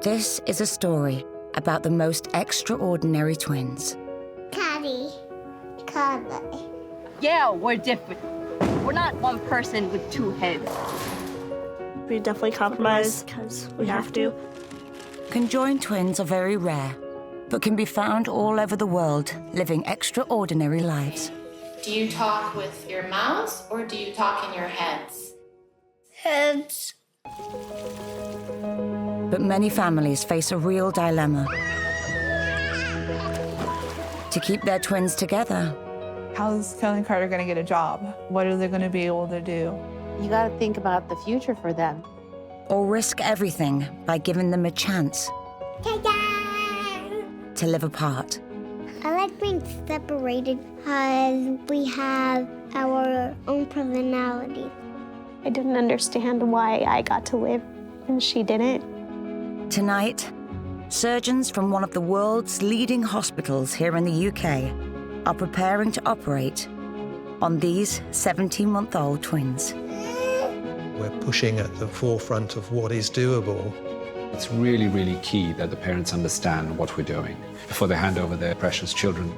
This is a story about the most extraordinary twins. Caddy, Carly. Yeah, we're different. We're not one person with two heads. We definitely compromise because we have to. Conjoined twins are very rare, but can be found all over the world, living extraordinary lives. Do you talk with your mouths or do you talk in your heads? Heads. But many families face a real dilemma. To keep their twins together, how's Kelly and Carter going to get a job? What are they going to be able to do? You got to think about the future for them. or risk everything by giving them a chance to live apart. I like being separated because we have our own personalities. I didn't understand why I got to live and she didn't. Tonight, surgeons from one of the world's leading hospitals here in the UK are preparing to operate on these 17-month-old twins. We're pushing at the forefront of what is doable. It's really, really key that the parents understand what we're doing before they hand over their precious children.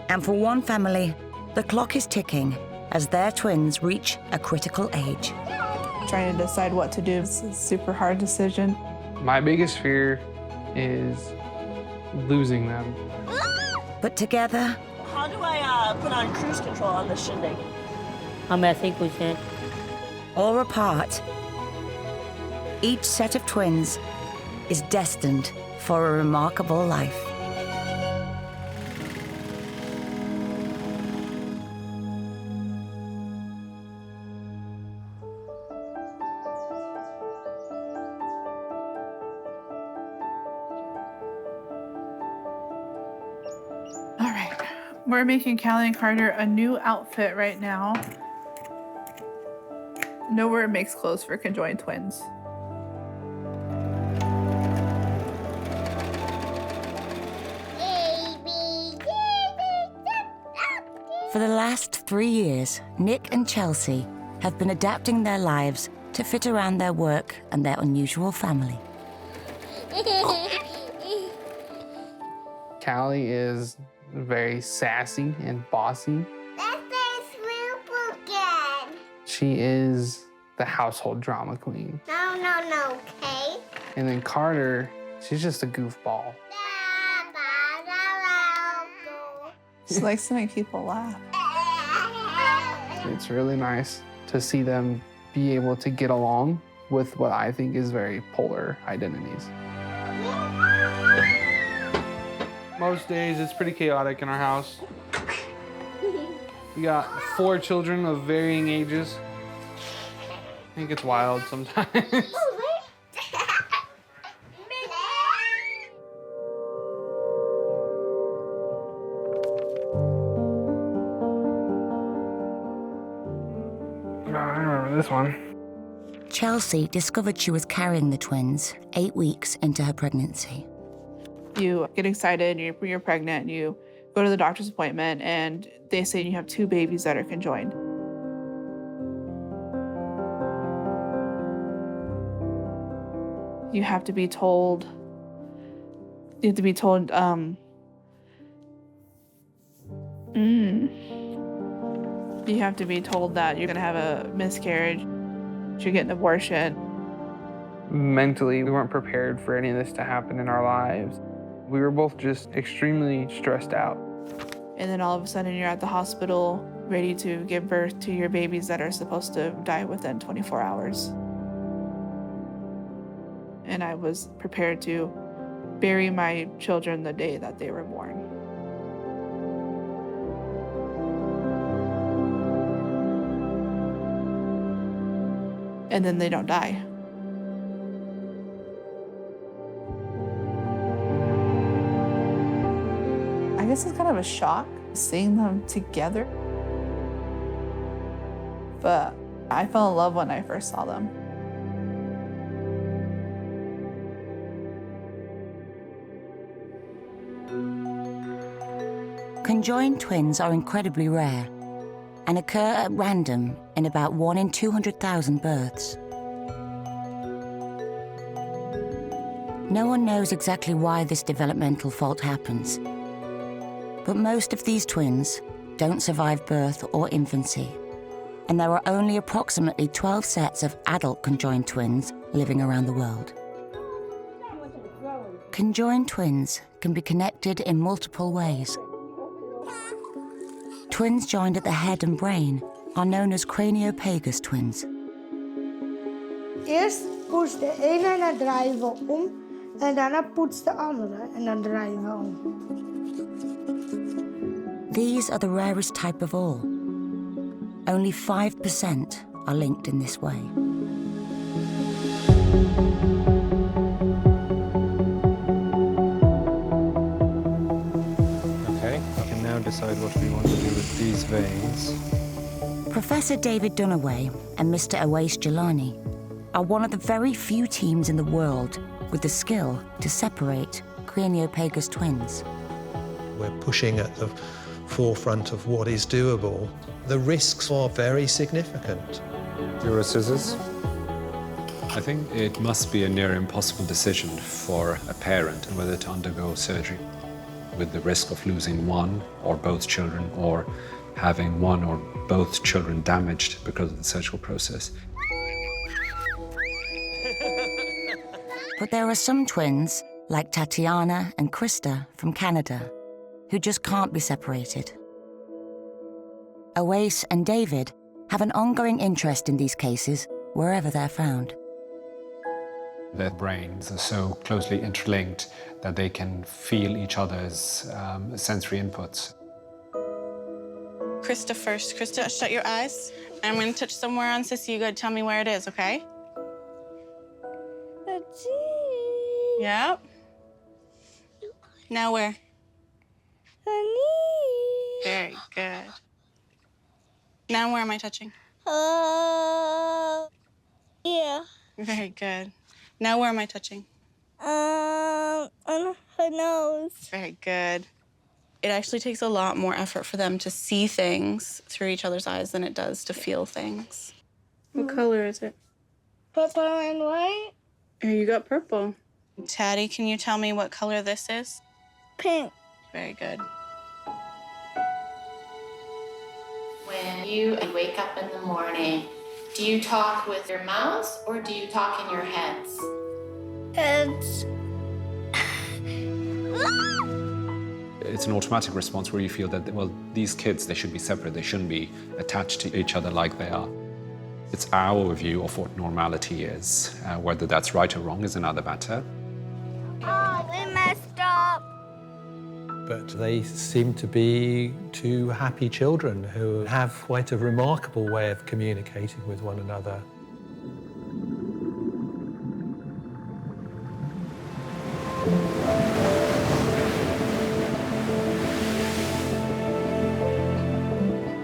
And for one family, the clock is ticking as their twins reach a critical age. Trying to decide what to do is a super hard decision. My biggest fear is losing them. But together, How do I put on cruise control on this shindig? I think we can. or apart, each set of twins is destined for a remarkable life. All right, we're making Callie and Carter a new outfit right now. Nowhere makes clothes for conjoined twins. For the last 3 years, Nick and Chelsea have been adapting their lives to fit around their work and their unusual family. Callie is very sassy and bossy. She is the household drama queen. No, okay? And then Carter, she's just a goofball. She likes to make people laugh. It's really nice to see them be able to get along with what I think is very polar identities. Most days it's pretty chaotic in our house. We got 4 children of varying ages. I think it's wild sometimes. I remember this one. Chelsea discovered she was carrying the twins 8 weeks into her pregnancy. You get excited, you're pregnant, you go to the doctor's appointment, and they say you have 2 babies that are conjoined. You have to be told, you have to be told that you're gonna have a miscarriage, you're getting an abortion. Mentally, we weren't prepared for any of this to happen in our lives. We were both just extremely stressed out. And then all of a sudden you're at the hospital ready to give birth to your babies that are supposed to die within 24 hours. And I was prepared to bury my children the day that they were born. And then they don't die. I guess it's kind of a shock seeing them together. But I fell in love when I first saw them. Conjoined twins are incredibly rare and occur at random in about 1 in 200,000 births. No one knows exactly why this developmental fault happens, but most of these twins don't survive birth or infancy, and there are only approximately 12 sets of adult conjoined twins living around the world. Conjoined twins can be connected in multiple ways. Twins joined at the head and brain are known as craniopagus twins. Eerst poetst de ene en dan draaien we om. En daarna poetst de andere en dan draaien we om. These are the rarest type of all. Only 5% are linked in this way. Okay, we can now decide what we want to do with these veins. Professor David Dunaway and Mr. Awais Jelani are one of the very few teams in the world with the skill to separate craniopagus twins. We're pushing at the forefront of what is doable. The risks are very significant. Your scissors? I think it must be a near impossible decision for a parent whether to undergo surgery with the risk of losing one or both children or having one or both children damaged because of the surgical process. But there are some twins, like Tatiana and Krista from Canada, who just can't be separated. Awais and David have an ongoing interest in these cases wherever they're found. Their brains are so closely interlinked that they can feel each other's sensory inputs. Krista first. Krista, shut your eyes. I'm going to touch somewhere on Sissy. You got to tell me where it is, okay? Yep. Now where? Very good. Now where am I touching? Yeah. Very good. Now where am I touching? On her nose. Very good. It actually takes a lot more effort for them to see things through each other's eyes than it does to feel things. What color is it? Purple and white. Oh, you got purple. Taddy, can you tell me what color this is? Pink. Very good. When you wake up in the morning, do you talk with your mouths or do you talk in your heads? It's an automatic response where you feel that, well, these kids, they should be separate. They shouldn't be attached to each other like they are. It's our view of what normality is. Whether that's right or wrong is another matter. Oh, we messed up. But they seem to be two happy children who have quite a remarkable way of communicating with one another.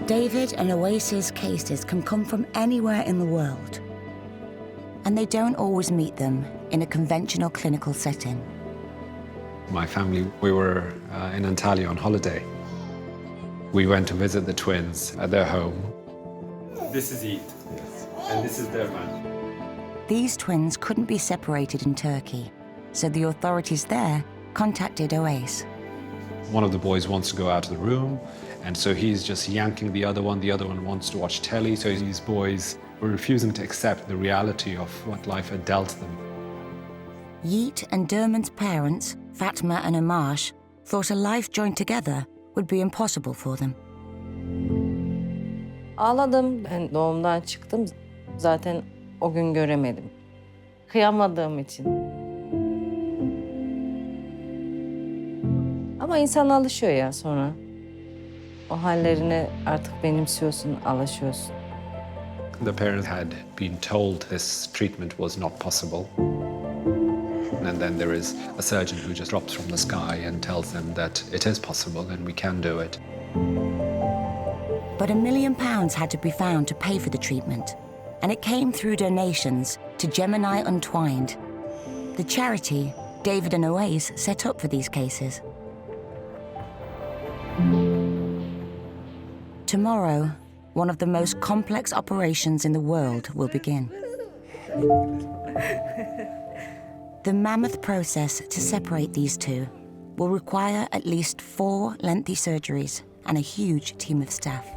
David and Awais' cases can come from anywhere in the world, and they don't always meet them in a conventional clinical setting. My family, we were in Antalya on holiday. We went to visit the twins at their home. This is it, yes. And this is their man. These twins couldn't be separated in Turkey, so the authorities there contacted Awais. One of the boys wants to go out of the room, and so he's just yanking the other one. The other one wants to watch telly, so these boys were refusing to accept the reality of what life had dealt them. Yeet and Derman's parents, Fatma and Amash, thought a life joined together would be impossible for them. Ağladım. Ben doğumdan çıktım. Zaten o gün göremedim. Kıyamadığım için. Ama insan alışıyor ya sonra. O hallerine artık benimsiyorsun, alışıyorsun. The parents had been told this treatment was not possible. And then there is a surgeon who just drops from the sky and tells them that it is possible and we can do it. But £1 million had to be found to pay for the treatment, and it came through donations to Gemini Untwined, the charity David and Awais set up for these cases. Tomorrow, one of the most complex operations in the world will begin. The mammoth process to separate these two will require at least 4 lengthy surgeries and a huge team of staff.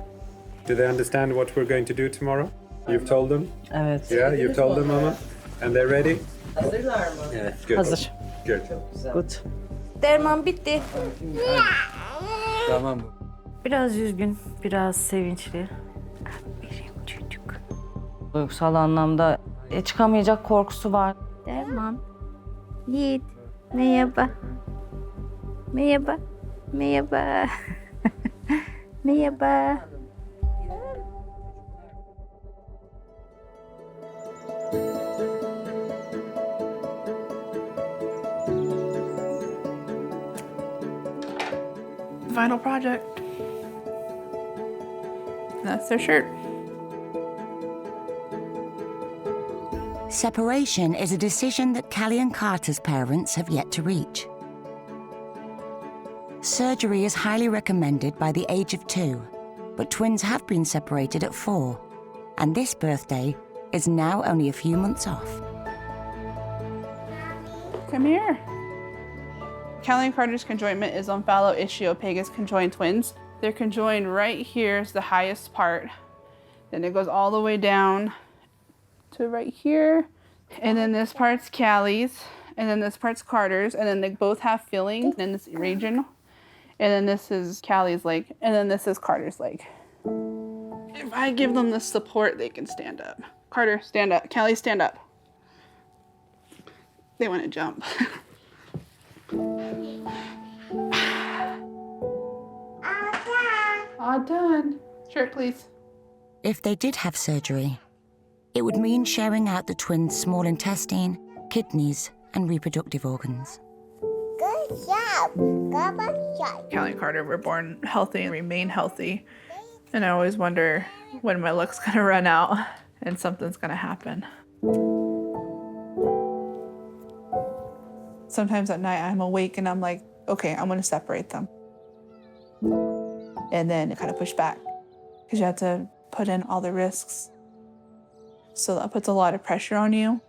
Do they understand what we're going to do tomorrow? You've told them? Evet. Yeah, you've told them, Mama? And they're ready? Hazırlar mı? Yeah, good. Hazır. Good. Good. Derman bitti. Tamam. Biraz üzgün, biraz sevinçli. Çocuk. Duygusal anlamda çıkamayacak korkusu var. Derman. Yiğit. Merhaba. Merhaba. Merhaba. Merhaba. Final project. And that's their shirt. Separation is a decision that Callie and Carter's parents have yet to reach. Surgery is highly recommended by the age of 2, but twins have been separated at 4, and this birthday is now only a few months off. Come here. Callie and Carter's conjoinment is omphaloischiopagus conjoined twins. They're conjoined right here is the highest part. Then it goes all the way down to right here. And then this part's Callie's. And then this part's Carter's. And then they both have filling in this region. And then this is Callie's leg. And then this is Carter's leg. If I give them the support, they can stand up. Carter, stand up. Callie, stand up. They want to jump. All done. Shirt, please. If they did have surgery, it would mean sharing out the twins' small intestine, kidneys, and reproductive organs. Good job. Good job. Callie and Carter were born healthy and remain healthy. And I always wonder when my luck's gonna run out and something's gonna happen. Sometimes at night I'm awake and I'm like, okay, I'm gonna separate them. And then kind of push back because you have to put in all the risks. So that puts a lot of pressure on you.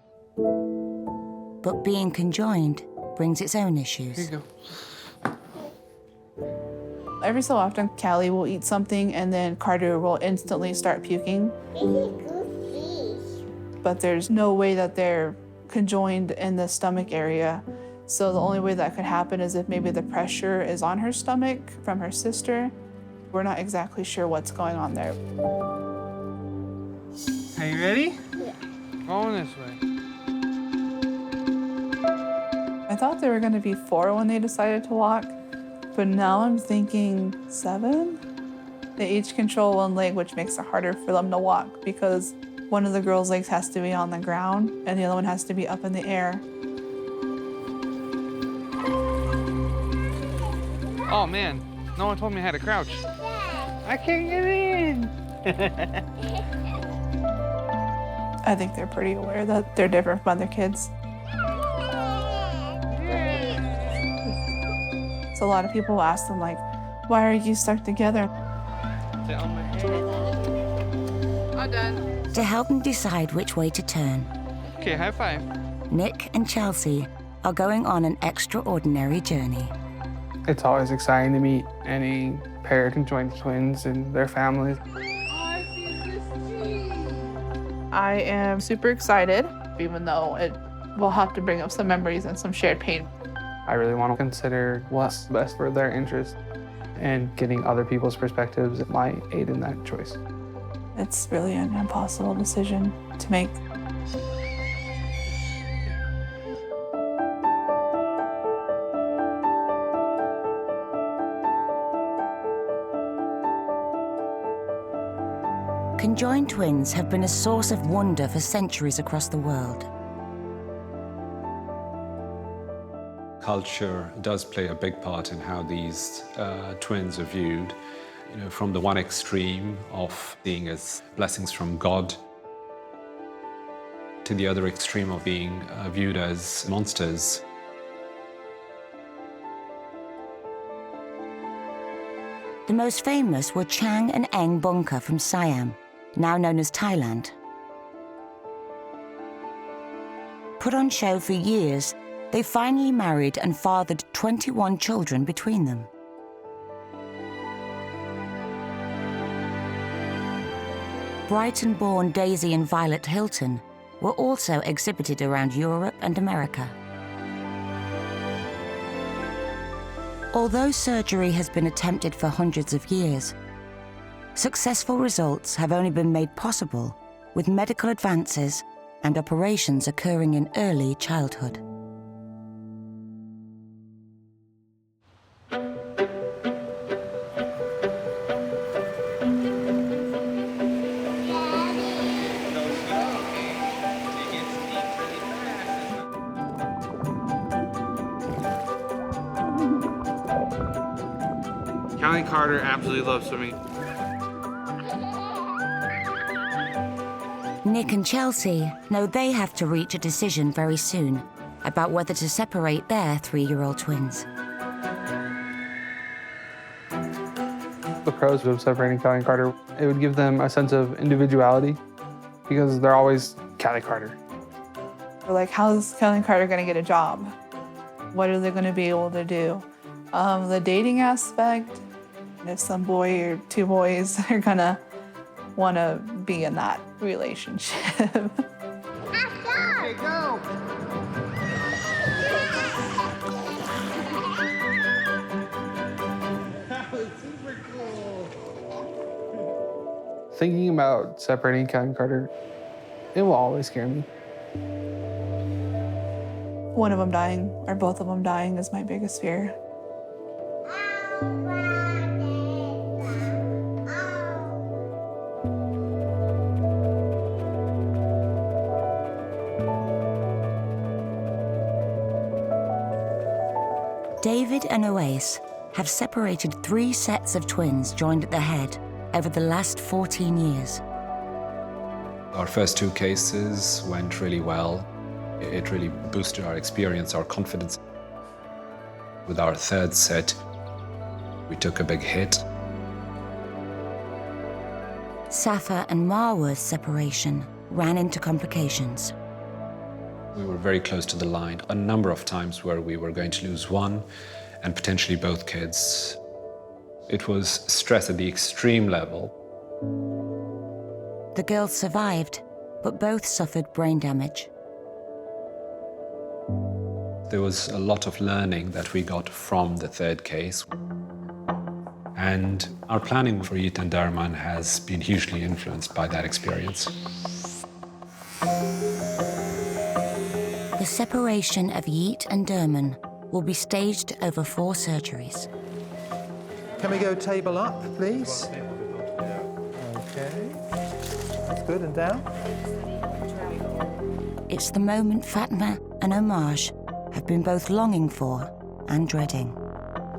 But being conjoined brings its own issues. Here you go. Every so often, Callie will eat something and then Carter will instantly start puking. But there's no way that they're conjoined in the stomach area. So the only way that could happen is if maybe the pressure is on her stomach from her sister. We're not exactly sure what's going on there. Are you ready? Yeah. Going this way. I thought they were going to be 4 when they decided to walk, but now I'm thinking 7. They each control one leg, which makes it harder for them to walk because one of the girls' legs has to be on the ground and the other one has to be up in the air. Oh man, no one told me I had to crouch. I can't get in. I think they're pretty aware that they're different from other kids. So a lot of people ask them like, why are you stuck together? I'm done. To help them decide which way to turn, Okay, high five. Nick and Chelsea are going on an extraordinary journey. It's always exciting to meet any pair of conjoined twins and their families. I am super excited, even though it will have to bring up some memories and some shared pain. I really want to consider what's best for their interests, and getting other people's perspectives might aid in that choice. It's really an impossible decision to make. Conjoined twins have been a source of wonder for centuries across the world. Culture does play a big part in how these twins are viewed. You know, from the one extreme of being as blessings from God to the other extreme of being viewed as monsters. The most famous were Chang and Eng Bunker from Siam, now known as Thailand. Put on show for years, They finally married and fathered 21 children between them. Brighton-born Daisy and Violet Hilton were also exhibited around Europe and America. Although surgery has been attempted for hundreds of years, successful results have only been made possible with medical advances and operations occurring in early childhood. Callie Carter absolutely loves swimming. Nick and Chelsea know they have to reach a decision very soon about whether to separate their 3-year-old twins. The pros of separating Callie and Carter, it would give them a sense of individuality because they're always Callie Carter. Like, how's Callie and Carter gonna get a job? What are they gonna be able to do? The dating aspect, if some boy or two boys are gonna wanna be in that relationship. Okay, go! That was super cool. Thinking about separating Callie and Carter, it will always scare me. One of them dying, or both of them dying, is my biggest fear. David and Oase have separated 3 sets of twins joined at the head over the last 14 years. Our first 2 cases went really well. It really boosted our experience, our confidence. With our 3rd set, we took a big hit. Safa and Marwa's separation ran into complications. We were very close to the line a number of times where we were going to lose one and potentially both kids. It was stress at the extreme level. The girls survived, but both suffered brain damage. There was a lot of learning that we got from the 3rd case. And our planning for Yeet and Darman has been hugely influenced by that experience. The separation of Yeet and Derman will be staged over 4 surgeries. Can we go table up, please? Okay. That's good, and down. It's the moment Fatma and Omaj have been both longing for and dreading.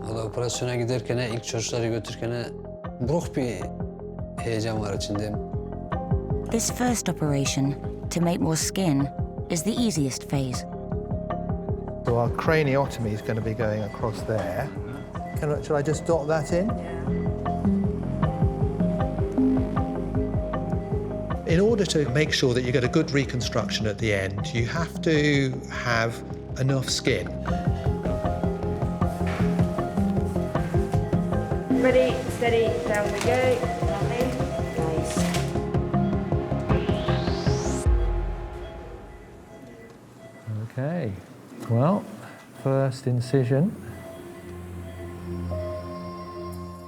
Valla operasyona giderken ilk çocukları götürürken buruk bir heyecan var içinde. This first operation, to make more skin, is the easiest phase. So our craniotomy is going to be going across there. Shall I just dot that in? In order to make sure that you get a good reconstruction at the end, you have to have enough skin. Ready, steady, down we go. Nice. Okay, well, first incision.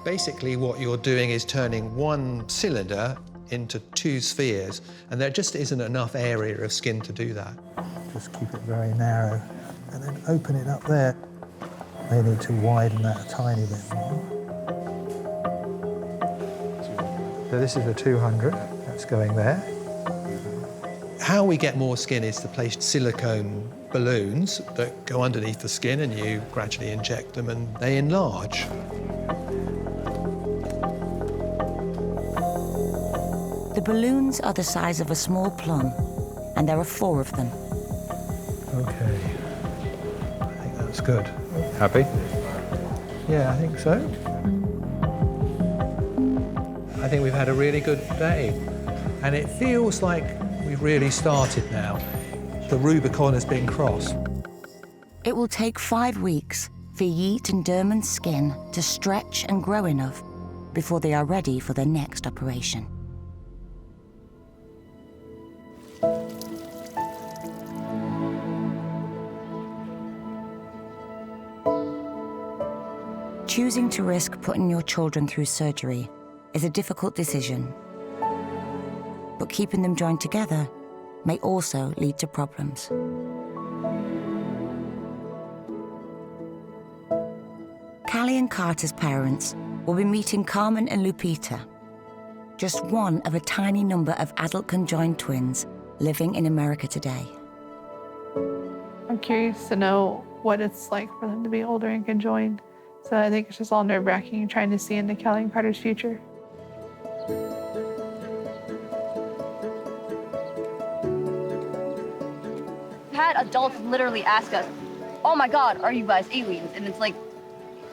Basically what you're doing is turning one cylinder into 2 spheres, and there just isn't enough area of skin to do that. Just keep it very narrow, and then open it up there. May need to widen that a tiny bit more. So this is a 200, that's going there. How we get more skin is to place silicone balloons that go underneath the skin, and you gradually inject them and they enlarge. The balloons are the size of a small plum, and there are 4 of them. Okay, I think that's good. Happy? Yeah, I think so. I think we've had a really good day, and it feels like we've really started now. The Rubicon has been crossed. It will take 5 weeks for Yeet and Derman's skin to stretch and grow enough before they are ready for their next operation. Choosing to risk putting your children through surgery is a difficult decision, but keeping them joined together may also lead to problems. Callie and Carter's parents will be meeting Carmen and Lupita, just one of a tiny number of adult conjoined twins living in America today. I'm curious to know what it's like for them to be older and conjoined. So I think it's just all nerve-wracking trying to see into Callie and Carter's future. We've had adults literally ask us, "Oh my God, are you guys aliens?" And it's like,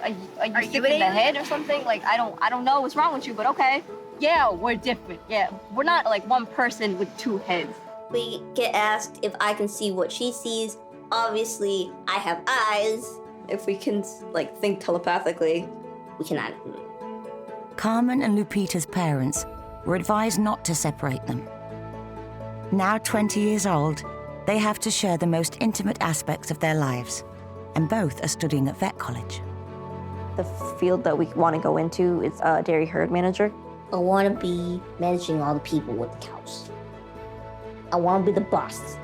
are you sick in the head or something? Like, I don't know what's wrong with you, but okay. Yeah, we're different. Yeah, we're not like one person with 2 heads. We get asked if I can see what she sees. Obviously, I have eyes. If we can, like, think telepathically, we cannot. Carmen and Lupita's parents were advised not to separate them. Now 20 years old, they have to share the most intimate aspects of their lives, and both are studying at vet college. The field that we want to go into is dairy herd manager. I want to be managing all the people with the cows. I want to be the boss.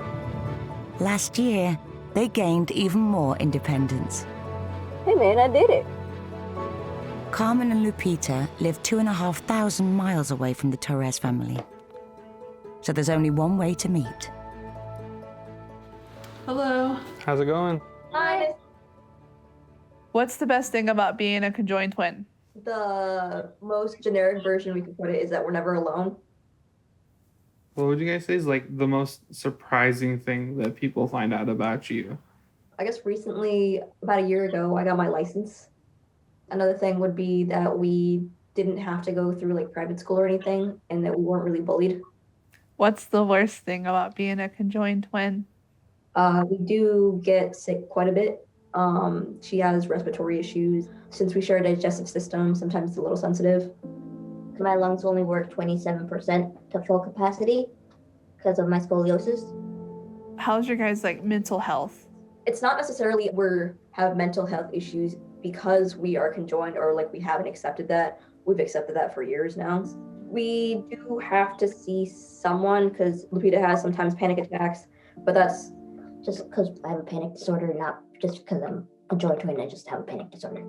Last year, they gained even more independence. Hey man, I did it. Carmen and Lupita live 2,500 miles away from the Torres family. So there's only one way to meet. Hello. How's it going? Hi. What's the best thing about being a conjoined twin? The most generic version we could put it is that we're never alone. What would you guys say is like the most surprising thing that people find out about you? I guess recently, about a year ago, I got my license. Another thing would be that we didn't have to go through like private school or anything, and that we weren't really bullied. What's the worst thing about being a conjoined twin? We do get sick quite a bit. She has respiratory issues. Since we share a digestive system, sometimes it's a little sensitive. My lungs only work 27% to full capacity because of my scoliosis. How's your guys' like mental health? It's not necessarily we have mental health issues because we are conjoined or like we haven't accepted that. We've accepted that for years now. We do have to see someone because Lupita has sometimes panic attacks, but that's just because I have a panic disorder, not just because I'm a conjoined twin, I just have a panic disorder.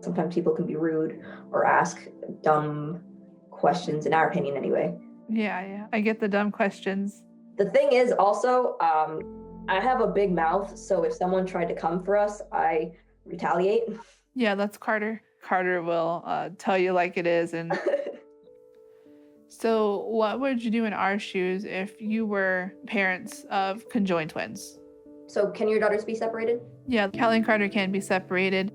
Sometimes people can be rude or ask dumb questions, in our opinion anyway. Yeah, I get the dumb questions. The thing is also, I have a big mouth, so if someone tried to come for us, I retaliate. Yeah, that's Carter. Carter will tell you like it is. And so what would you do in our shoes if you were parents of conjoined twins? So can your daughters be separated? Yeah, Callie and Carter can be separated.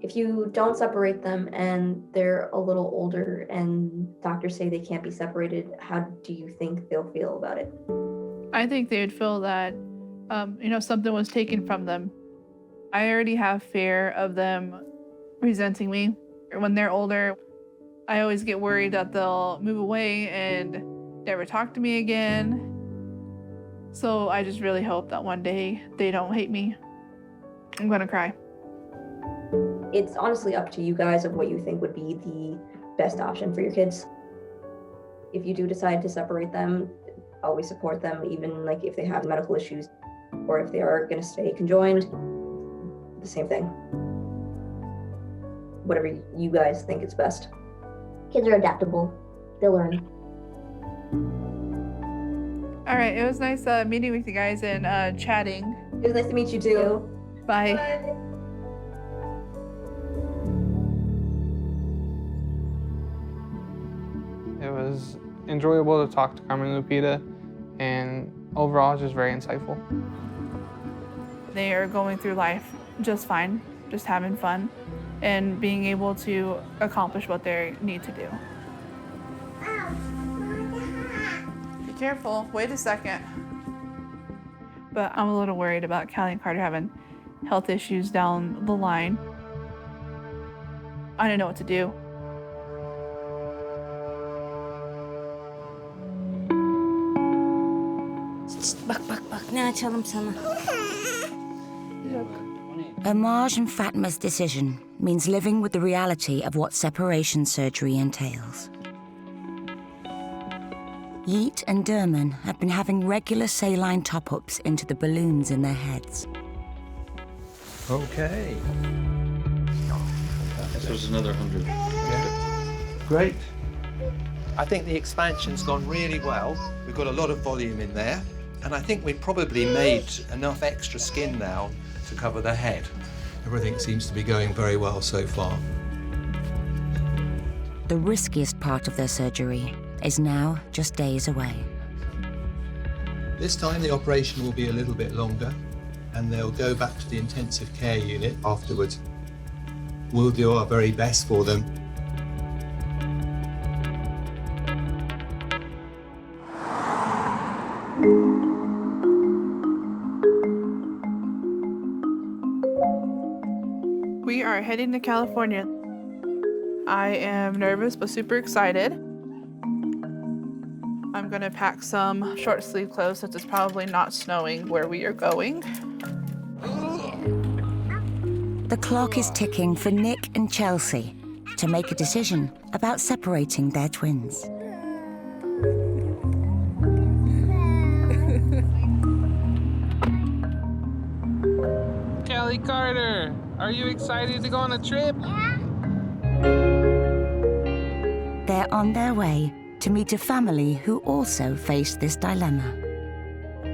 If you don't separate them and they're a little older and doctors say they can't be separated, how do you think they'll feel about it? I think they would feel that, something was taken from them. I already have fear of them resenting me. When they're older, I always get worried that they'll move away and never talk to me again. So I just really hope that one day they don't hate me. I'm gonna cry. It's honestly up to you guys of what you think would be the best option for your kids. If you do decide to separate them, always support them, even like if they have medical issues or if they are going to stay conjoined, the same thing. Whatever you guys think is best. Kids are adaptable. They'll learn. All right, it was nice meeting with you guys and chatting. It was nice to meet you too. Bye. Bye. It was enjoyable to talk to Carmen and Lupita, and overall, just very insightful. They are going through life just fine, just having fun, and being able to accomplish what they need to do. Be careful. Wait a second. But I'm a little worried about Callie and Carter having health issues down the line. I don't know what to do. Bak ne açalım sana. Amaj and Fatma's decision means living with the reality of what separation surgery entails. Yeet and Derman have been having regular saline top-ups into the balloons in their heads. Okay. So there's another 100. Yeah. Great. I think the expansion's gone really well. We've got a lot of volume in there, and I think we've probably made enough extra skin now to cover the head. Everything seems to be going very well so far. The riskiest part of their surgery is now just days away. This time the operation will be a little bit longer, and they'll go back to the intensive care unit afterwards. We'll do our very best for them. We are heading to California. I am nervous but super excited. I'm gonna pack some short sleeve clothes since it's probably not snowing where we are going. The clock is ticking for Nick and Chelsea to make a decision about separating their twins. Callie Carter, are you excited to go on a trip? They're on their way to meet a family who also face this dilemma.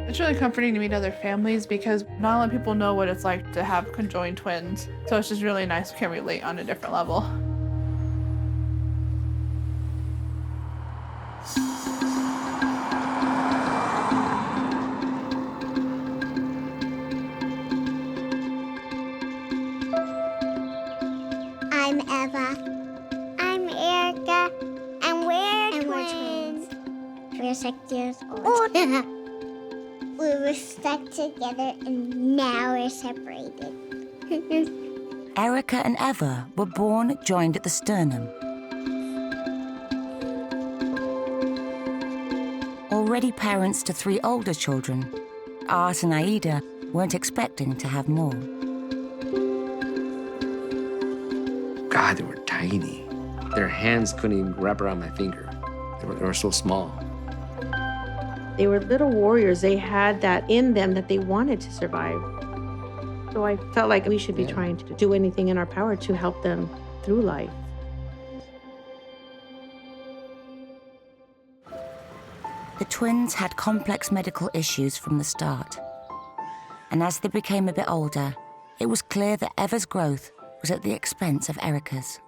It's really comforting to meet other families because not a lot of people know what it's like to have conjoined twins. So it's just really nice we can relate on a different level. I'm Eva. I'm Erica. And we're twins. We're 6 years old. We were stuck together and now we're separated. Erica and Eva were born joined at the sternum. Already parents to 3 older children, Art and Aida weren't expecting to have more. God, they were tiny. Their hands couldn't even wrap around my finger. They were so small. They were little warriors. They had that in them that they wanted to survive. So I felt like we should be trying to do anything in our power to help them through life. The twins had complex medical issues from the start. And as they became a bit older, it was clear that Eva's growth was at the expense of Erica's.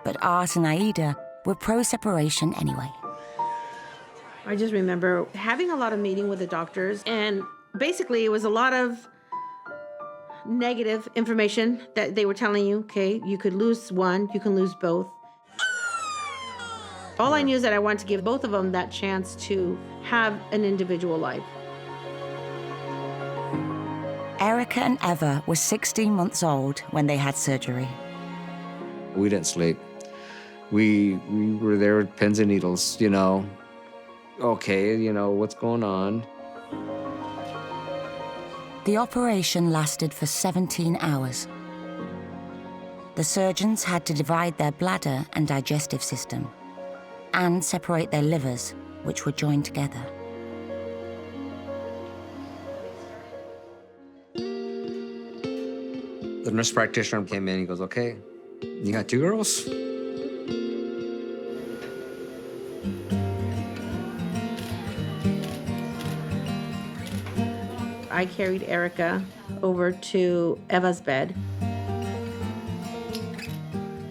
But Art and Aida were pro-separation anyway. I just remember having a lot of meeting with the doctors, and basically it was a lot of negative information that they were telling you, okay, you could lose one, you can lose both. All I knew is that I wanted to give both of them that chance to have an individual life. Erica and Eva were 16 months old when they had surgery. We didn't sleep. We were there with pins and needles, you know. Okay, you know, what's going on? The operation lasted for 17 hours. The surgeons had to divide their bladder and digestive system and separate their livers, which were joined together. The nurse practitioner came in, he goes, okay, you got 2 girls? I carried Erica over to Eva's bed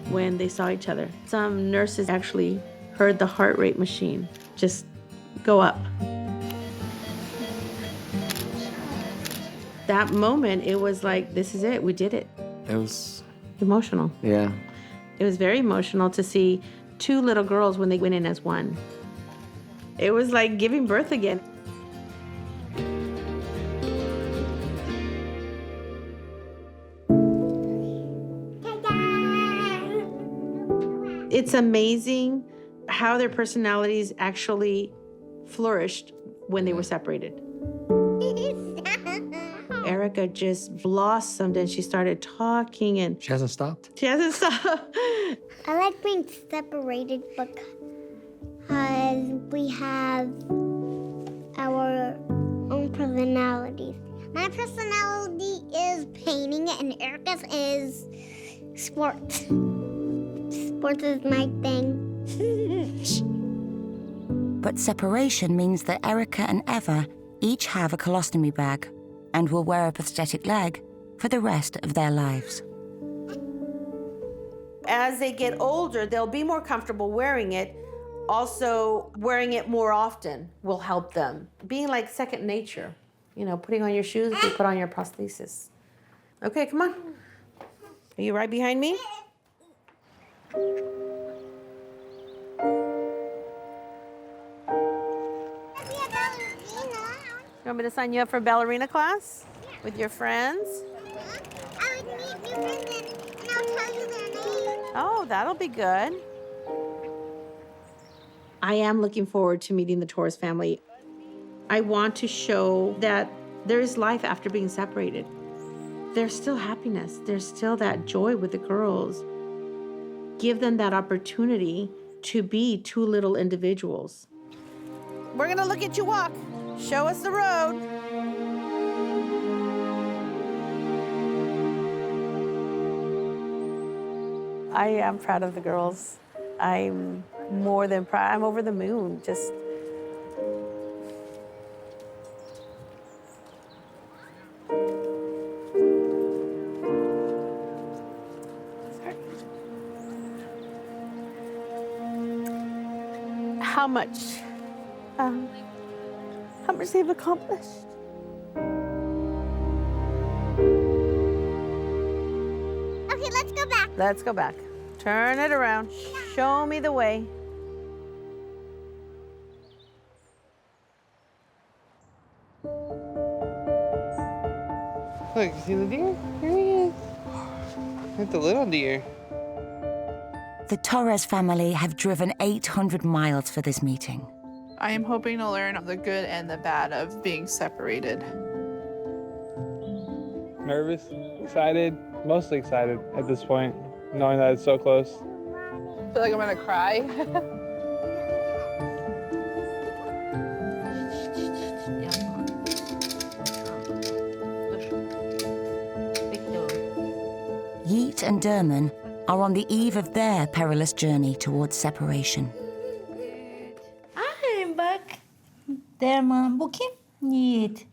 when they saw each other. Some nurses actually heard the heart rate machine just go up. That moment, it was like, this is it, we did it. It was emotional. Yeah. It was very emotional to see 2 little girls when they went in as one. It was like giving birth again. It's amazing how their personalities actually flourished when they were separated. Erica just blossomed and she started talking and... She hasn't stopped? She hasn't stopped. I like being separated because we have our own personalities. My personality is painting and Erica's is sports. Sports is my thing. But separation means that Erica and Eva each have a colostomy bag and will wear a prosthetic leg for the rest of their lives. As they get older, they'll be more comfortable wearing it. Also, wearing it more often will help them. Being like second nature. You know, putting on your shoes, you put on your prosthesis. Okay, come on. Are you right behind me? You want me to sign you up for ballerina class with your friends? I would meet new friends and I'll tell you their names. Oh, that'll be good. I am looking forward to meeting the Torres family. I want to show that there is life after being separated. There's still happiness. There's still that joy with the girls. Give them that opportunity to be two little individuals. We're gonna look at you walk. Show us the road. I am proud of the girls. I'm more than proud. I'm over the moon. Just how much they've accomplished. Okay, let's go back. Let's go back. Turn it around. Show me the way. Look, you see the deer? Here he is. It's a little deer. The Torres family have driven 800 miles for this meeting. I am hoping to learn the good and the bad of being separated. Nervous, excited, mostly excited at this point, knowing that it's so close. I feel like I'm gonna cry. Yeet and Derman are on the eve of their perilous journey towards separation. Bak. Derman, bu kim? Yiğit.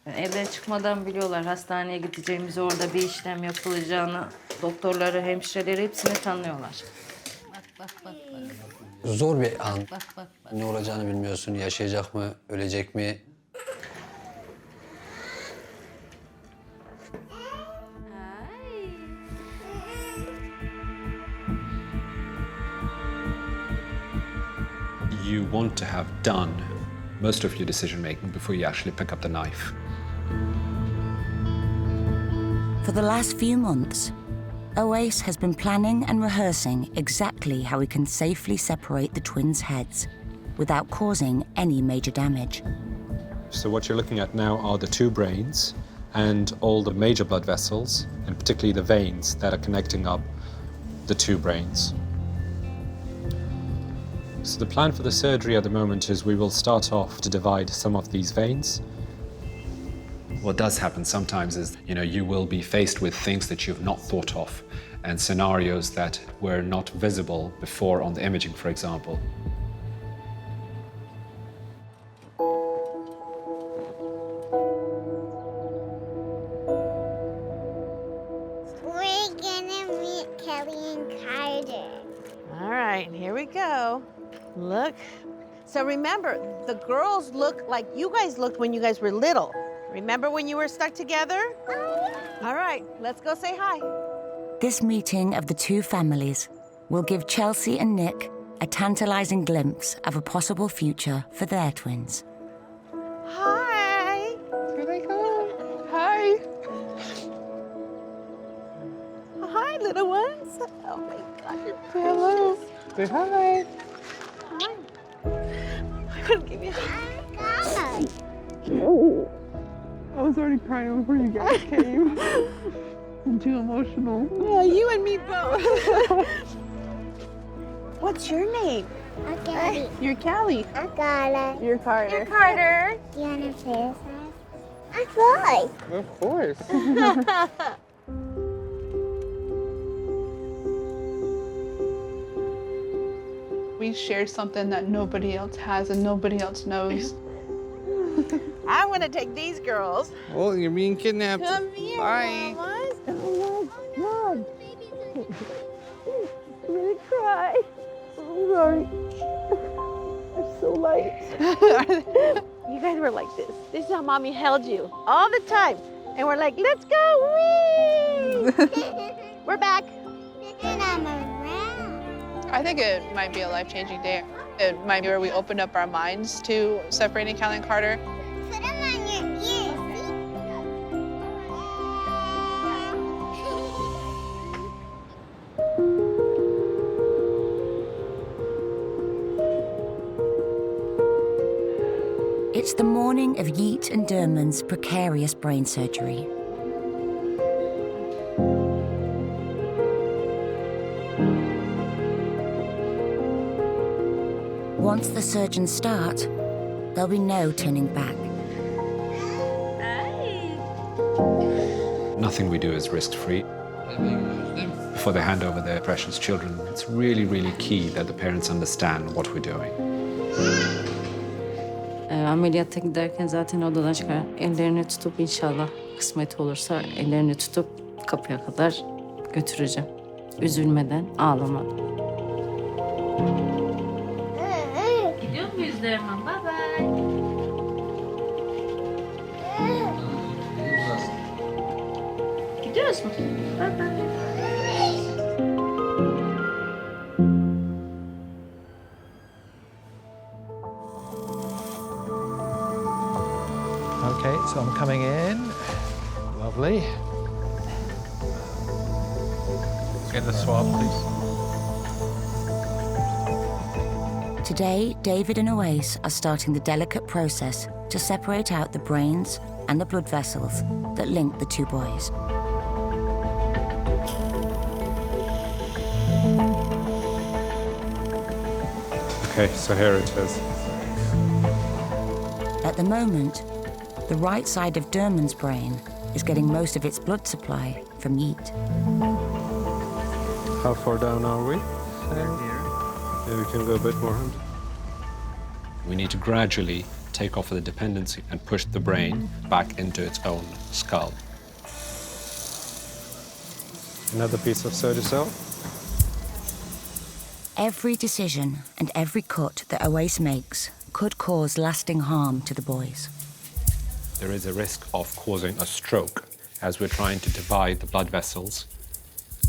Evden çıkmadan biliyorlar hastaneye gideceğimizi, orada bir işlem yapılacağını, doktorları, hemşireleri hepsini tanıyorlar. Bak. Zor bir an. Bak. Ne olacağını bilmiyorsun. Yaşayacak mı, ölecek mi? You want to have done most of your decision making before you actually pick up the knife. For the last few months, Oase has been planning and rehearsing exactly how we can safely separate the twins' heads without causing any major damage. So what you're looking at now are the two brains and all the major blood vessels, and particularly the veins that are connecting up the two brains. So the plan for the surgery at the moment is we will start off to divide some of these veins. What does happen sometimes is, you will be faced with things that you've not thought of and scenarios that were not visible before on the imaging, for example. We're gonna meet Kelly and Carter. All right, here we go. Look. So remember, the girls look like you guys looked when you guys were little. Remember when you were stuck together? All right, let's go say hi. This meeting of the two families will give Chelsea and Nick a tantalizing glimpse of a possible future for their twins. Hi. Here they come. Hi. Hi, little ones. Oh my God, you're precious. Hello. Say hi. I couldn't give you a hug. I was already crying before you guys came. I'm too emotional. Yeah, you and me both. What's your name? Callie. You're Callie. Carla. You're Carter. You're Carter. Do you want to play with us? I fly. Of course. We share something that nobody else has and nobody else knows. I want to take these girls. Oh, you're being kidnapped. Come here, Bye. mamas. Oh my God. I'm gonna cry. I'm sorry. I'm so light. You guys were like this. This is how mommy held you all the time. And we're like, let's go, wee! We're back. And I'm around. I think it might be a life-changing day. It might be where we open up our minds to separating Callie and Carter. Put them on your ears. It's the morning of Yeat and Derman's precarious brain surgery. Once the surgeons start, there'll be no turning back. Nothing we do is risk-free. Before they hand over their precious children, it's really, really key that the parents understand what we're doing. Ameliyatta giderken zaten odadan çıkar. Ellerini tutup inşallah kısmet olursa ellerini tutup kapıya kadar götüreceğim. Üzülmeden, ağlamadan. Gidiyor muyuz Derman? Bye bye. Gidiyoruz mu? Bye bye. Okay, so I'm coming in. Lovely. Get the swab, please. Today, David and Oase are starting the delicate process to separate out the brains and the blood vessels that link the two boys. Okay, so here it is. At the moment, the right side of Derman's brain is getting most of its blood supply from Yeat. How far down are we? Yeah, we can go a bit more. We need to gradually take off the dependency and push the brain back into its own skull. Another piece of Sodicel. Every decision and every cut that Oase makes could cause lasting harm to the boys. There is a risk of causing a stroke as we're trying to divide the blood vessels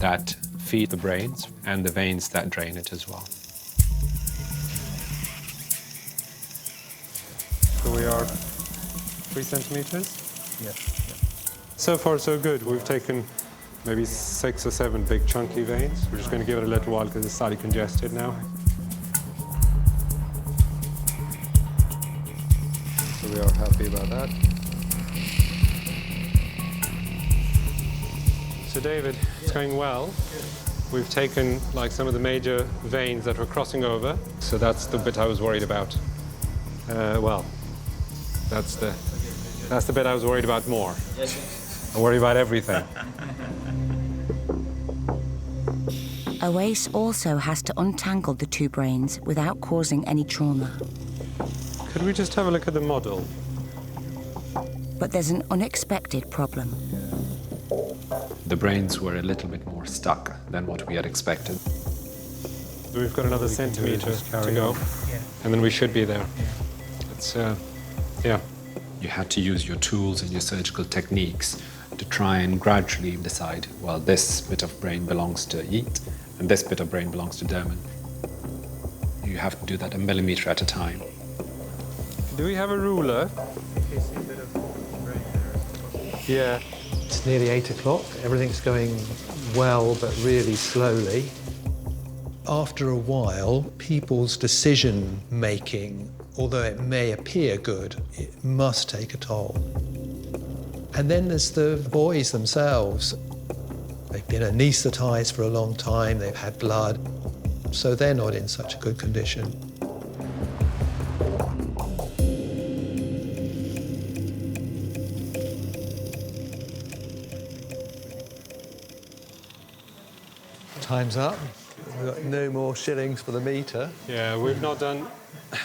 that feed the brains and the veins that drain it as well. So we are 3 centimeters? Yes. So far, so good. We've taken maybe 6 or 7 big chunky veins. We're just going to give it a little while because it's slightly congested now. So we are happy about that. So David, it's going well. We've taken like some of the major veins that were crossing over. So that's the bit I was worried about. Well, that's the bit I was worried about more. I worry about everything. Oase also has to untangle the two brains without causing any trauma. Could we just have a look at the model? But there's an unexpected problem. The brains were a little bit more stuck than what we had expected. We've got another centimetre to go, and then we should be there. It's, yeah. You had to use your tools and your surgical techniques to try and gradually decide, well, this bit of brain belongs to Yeat, and this bit of brain belongs to Derman. You have to do that a millimetre at a time. Do we have a ruler? Yeah. It's nearly 8 o'clock. Everything's going well, but really slowly. After a while, people's decision-making, although it may appear good, it must take a toll. And then there's the boys themselves. They've been anaesthetised for a long time, they've had blood, so they're not in such a good condition. Time's up. We've got no more shillings for the meter. Yeah, we've not done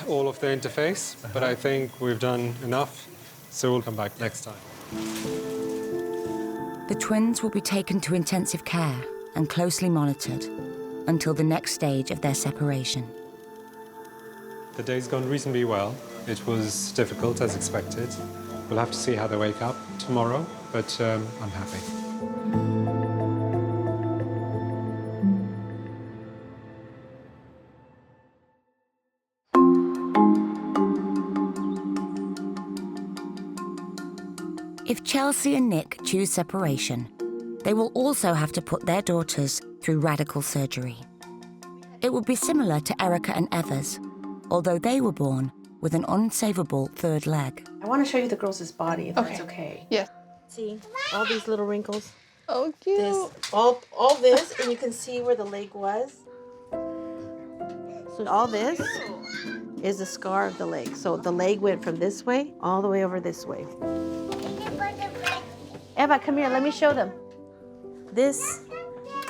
all of the interface, but I think we've done enough, so we'll come back next time. The twins will be taken to intensive care and closely monitored until the next stage of their separation. The day's gone reasonably well. It was difficult, as expected. We'll have to see how they wake up tomorrow, but I'm happy. If Chelsea and Nick choose separation, they will also have to put their daughters through radical surgery. It would be similar to Erica and Eva's, although they were born with an unsavable third leg. I want to show you the girls' body, if that's okay. Yes. See, all these little wrinkles. Oh, cute. This, all this, and you can see where the leg was. So all this is the scar of the leg. So the leg went from this way all the way over this way. Eva, come here, let me show them. This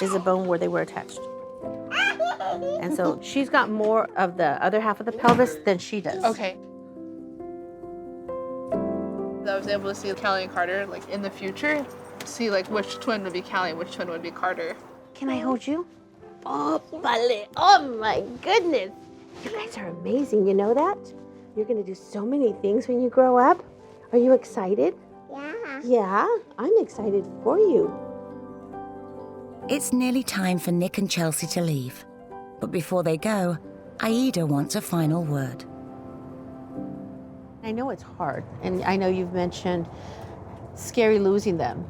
is a bone where they were attached. And so she's got more of the other half of the pelvis than she does. Okay. I was able to see Callie and Carter like in the future, see like which twin would be Callie and which twin would be Carter. Can I hold you? Oh, vale. Oh my goodness. You guys are amazing, you know that? You're gonna do so many things when you grow up. Are you excited? Yeah. Yeah, I'm excited for you. It's nearly time for Nick and Chelsea to leave. But before they go, Aida wants a final word. I know it's hard, and I know you've mentioned scary losing them.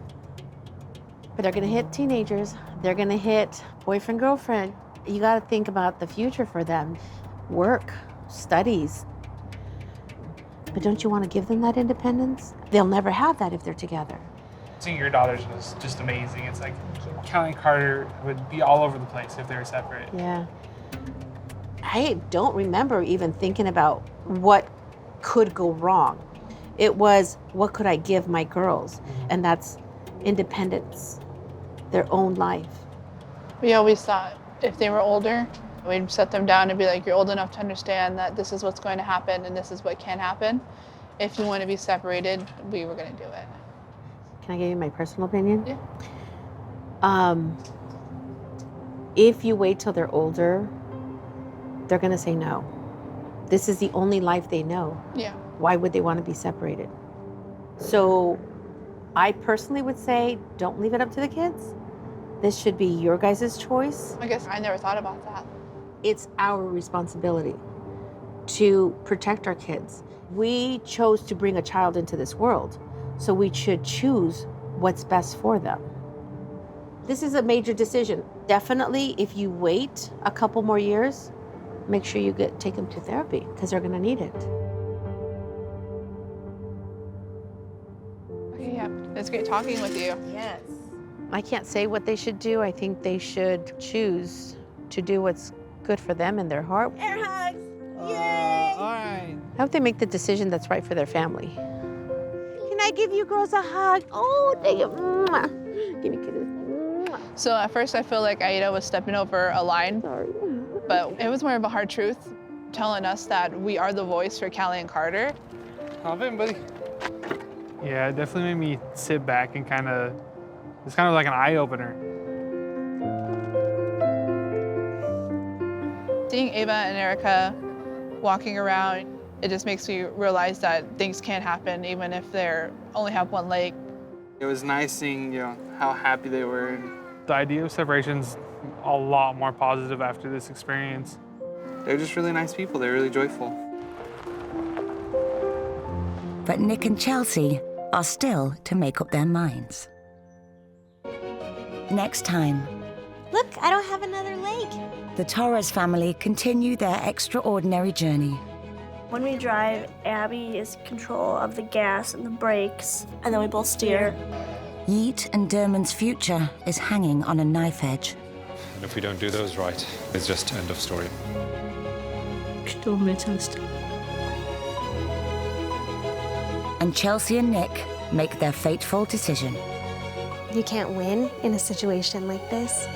But they're gonna hit teenagers, they're gonna hit boyfriend, girlfriend. You gotta think about the future for them. Work, studies. But don't you wanna give them that independence? They'll never have that if they're together. Seeing your daughters was just amazing. It's like Callie and Carter would be all over the place if they were separate. Yeah. I don't remember even thinking about what could go wrong. It was, what could I give my girls? And that's independence, their own life. We always thought if they were older, we'd set them down and be like, you're old enough to understand that this is what's going to happen and this is what can happen. If you want to be separated, we were going to do it. Can I give you my personal opinion? Yeah. If you wait till they're older, they're gonna say no. This is the only life they know. Yeah. Why would they want to be separated? So I personally would say, don't leave it up to the kids. This should be your guys' choice. I guess I never thought about that. It's our responsibility to protect our kids. We chose to bring a child into this world, so we should choose what's best for them. This is a major decision. Definitely, if you wait a couple more years, make sure you take them to therapy, because they're gonna need it. Okay, yeah, it's great talking with you. Yes. I can't say what they should do. I think they should choose to do what's good for them and their heart. Air hugs! Yay! All right. I hope they make the decision that's right for their family. Can I give you girls a hug? Oh, thank you. Mwah. Give me kisses. Mwah. So at first I feel like Aida was stepping over a line. Sorry. But it was more of a hard truth, telling us that we are the voice for Callie and Carter. Hop in, buddy. Yeah, it definitely made me sit back and it's kind of like an eye-opener. Seeing Ava and Erica walking around, it just makes me realize that things can happen even if they only have one leg. It was nice seeing, how happy they were. The idea of separation's a lot more positive after this experience. They're just really nice people. They're really joyful. But Nick and Chelsea are still to make up their minds. next time. Look, I don't have another leg. The Torres family continue their extraordinary journey. When we drive, Abby is in control of the gas and the brakes, and then we both steer. Yeet and Derman's future is hanging on a knife edge. And if we don't do those right, it's just end of story. Güçlü olmaya çalıştım. And Chelsea and Nick make their fateful decision. You can't win in a situation like this.